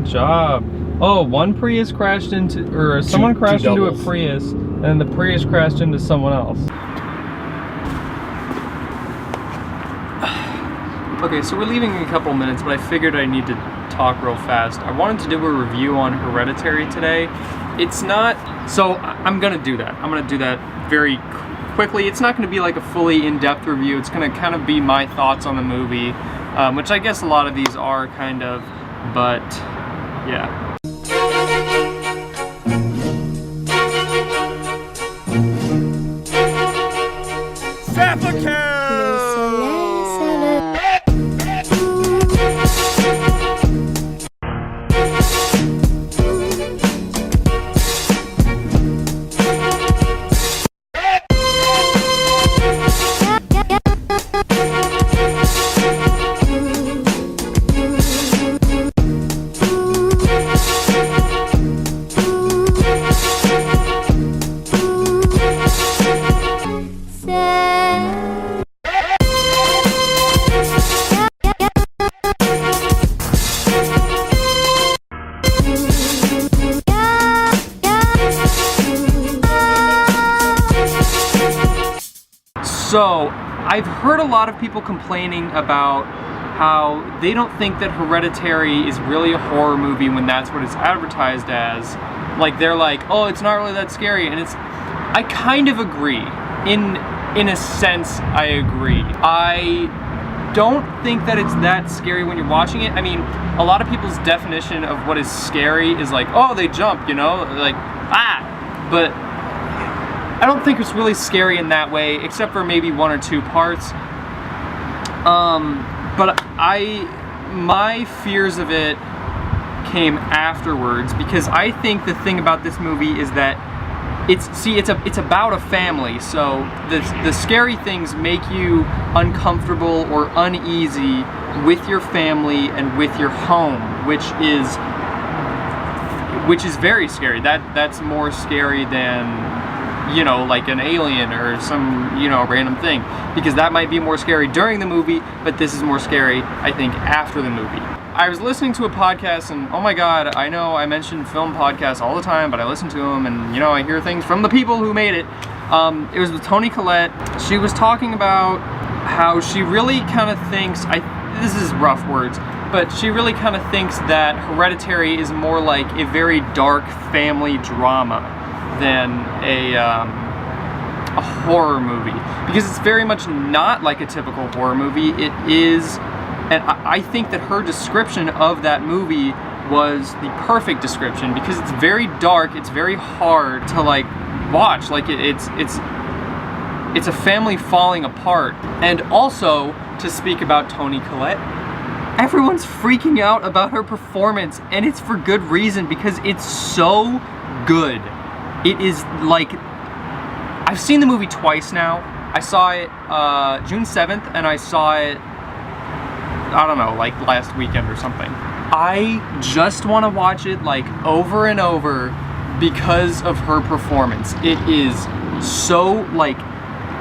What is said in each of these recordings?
job. Oh, one Prius crashed into, or someone crashed into a Prius, and the Prius crashed into someone else. Okay, so we're leaving in a couple minutes, but I figured I need to talk real fast. I wanted to do a review on Hereditary today. It's not, so I'm gonna do that. I'm gonna do that very quickly. It's not gonna be like a fully in-depth review. It's gonna kind of be my thoughts on the movie, which I guess a lot of these are kind of, but yeah. So, I've heard a lot of people complaining about how they don't think that Hereditary is really a horror movie when that's what it's advertised as. Like, they're like, oh, it's not really that scary, and I kind of agree. In a sense, I agree. I don't think that it's that scary when you're watching it. I mean, a lot of people's definition of what is scary is like, oh, they jump, you know, like, ah, but I don't think it's really scary in that way, except for maybe one or two parts. But my fears of it came afterwards, because I think the thing about this movie is that it's about a family, so the scary things make you uncomfortable or uneasy with your family and with your home, which is very scary. That's more scary than, you know, like an alien or some, you know, random thing, because that might be more scary during the movie, but this is more scary, I think, after the movie. I was listening to a podcast, and oh my god, I know I mention film podcasts all the time, but I listen to them, and you know, I hear things from the people who made it. It was with Toni Collette. She was talking about how she really kind of thinks, this is rough words, but she really kind of thinks that Hereditary is more like a very dark family drama than a horror movie, because it's very much not like a typical horror movie. It is, and I think that her description of that movie was the perfect description, because it's very dark, it's very hard to like watch, like it's a family falling apart. And also, to speak about Toni Collette, everyone's freaking out about her performance, and it's for good reason, because it's so good. It is like, I've seen the movie twice now. I saw it June 7th, and I saw it, I don't know, like last weekend or something. I just want to watch it like over and over because of her performance. It is so like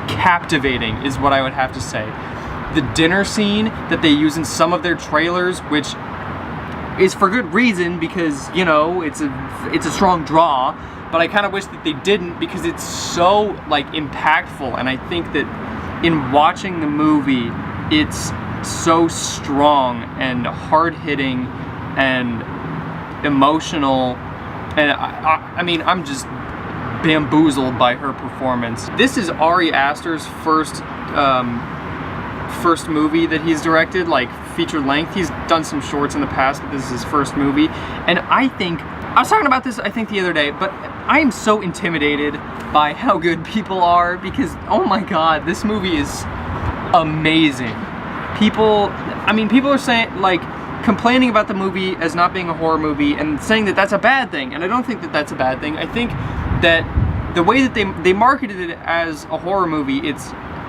captivating, is what I would have to say. The dinner scene that they use in some of their trailers, which is for good reason, because, you know, it's a strong draw, but I kind of wish that they didn't, because it's so like impactful, and I think that in watching the movie, it's so strong and hard-hitting and emotional, and I mean, I'm just bamboozled by her performance. This is Ari Aster's first movie that he's directed, like feature length. He's done some shorts in the past, but this is his first movie, and I was talking about this, I think, the other day, but I am so intimidated by how good people are, because, oh my god, this movie is amazing. People are saying, like, complaining about the movie as not being a horror movie, and saying that that's a bad thing, and I don't think that that's a bad thing. I think that the way that they marketed it as a horror movie,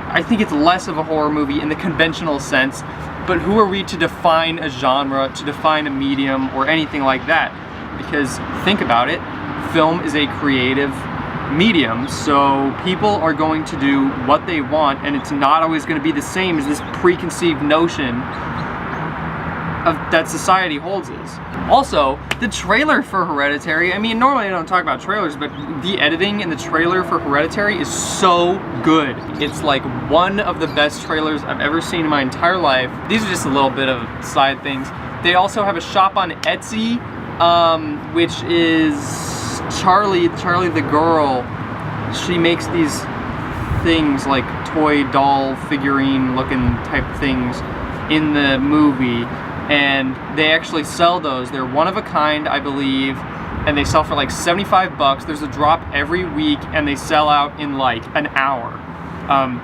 I think it's less of a horror movie in the conventional sense, but who are we to define a genre, to define a medium, or anything like that? Because, think about it, film is a creative medium, so people are going to do what they want, and it's not always going to be the same as this preconceived notion that society holds us. Also, the trailer for Hereditary, I mean, normally I don't talk about trailers, but the editing in the trailer for Hereditary is so good. It's like one of the best trailers I've ever seen in my entire life. These are just a little bit of side things. They also have a shop on Etsy, which is Charlie the girl. She makes these things like toy doll figurine looking type things in the movie, and they actually sell those. They're one of a kind, I believe, and they sell for like 75 bucks. There's a drop every week, and they sell out in like an hour,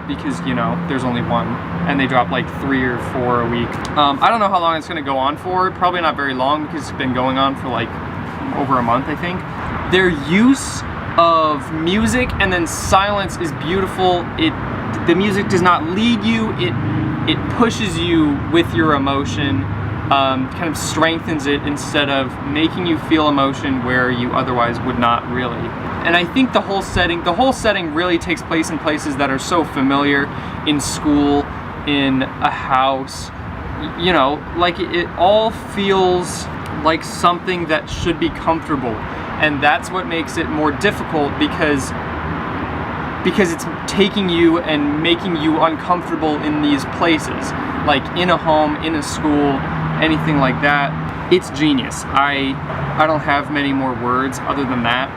because, you know, there's only one, and they drop like 3 or 4 a week. I don't know how long it's gonna go on for. Probably not very long, because it's been going on for like over a month, I think. Their use of music and then silence is beautiful. The music does not lead you, it pushes you with your emotion, kind of strengthens it instead of making you feel emotion where you otherwise would not really. And I think the whole setting really takes place in places that are so familiar, in school, in a house, you know, like it all feels like something that should be comfortable. And that's what makes it more difficult, because it's taking you and making you uncomfortable in these places, like in a home, in a school, anything like that. It's genius. I don't have many more words other than that.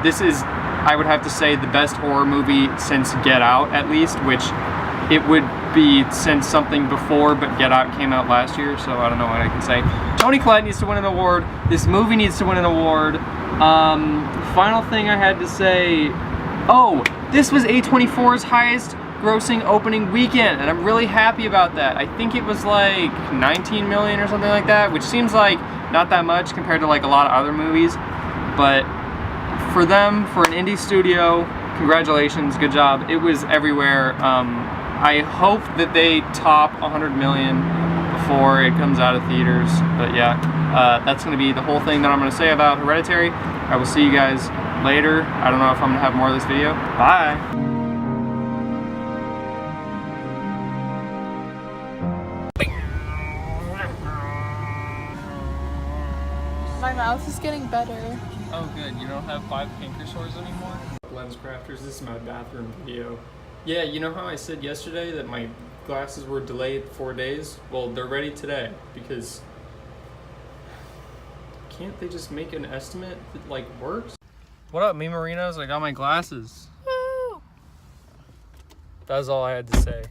This is, I would have to say, the best horror movie since Get Out, at least, which it would be since something before, but Get Out came out last year, so I don't know what I can say. Toni Collette needs to win an award. This movie needs to win an award. Final thing I had to say, oh, this was A24's highest grossing opening weekend, and I'm really happy about that. I think it was like 19 million or something like that, which seems like not that much compared to like a lot of other movies, but for them, for an indie studio, congratulations, good job. It was everywhere. I hope that they top 100 million before it comes out of theaters, but yeah, that's going to be the whole thing that I'm going to say about Hereditary. I will see you guys later. I don't know if I'm going to have more of this video. Bye! My mouth is getting better. Oh good, you don't have 5 canker sores anymore? Lens crafters, this is my bathroom video. Yeah, you know how I said yesterday that my glasses were delayed 4 days? Well, they're ready today, because can't they just make an estimate that like works? What up, me Marinos? I got my glasses. Woo! That was all I had to say.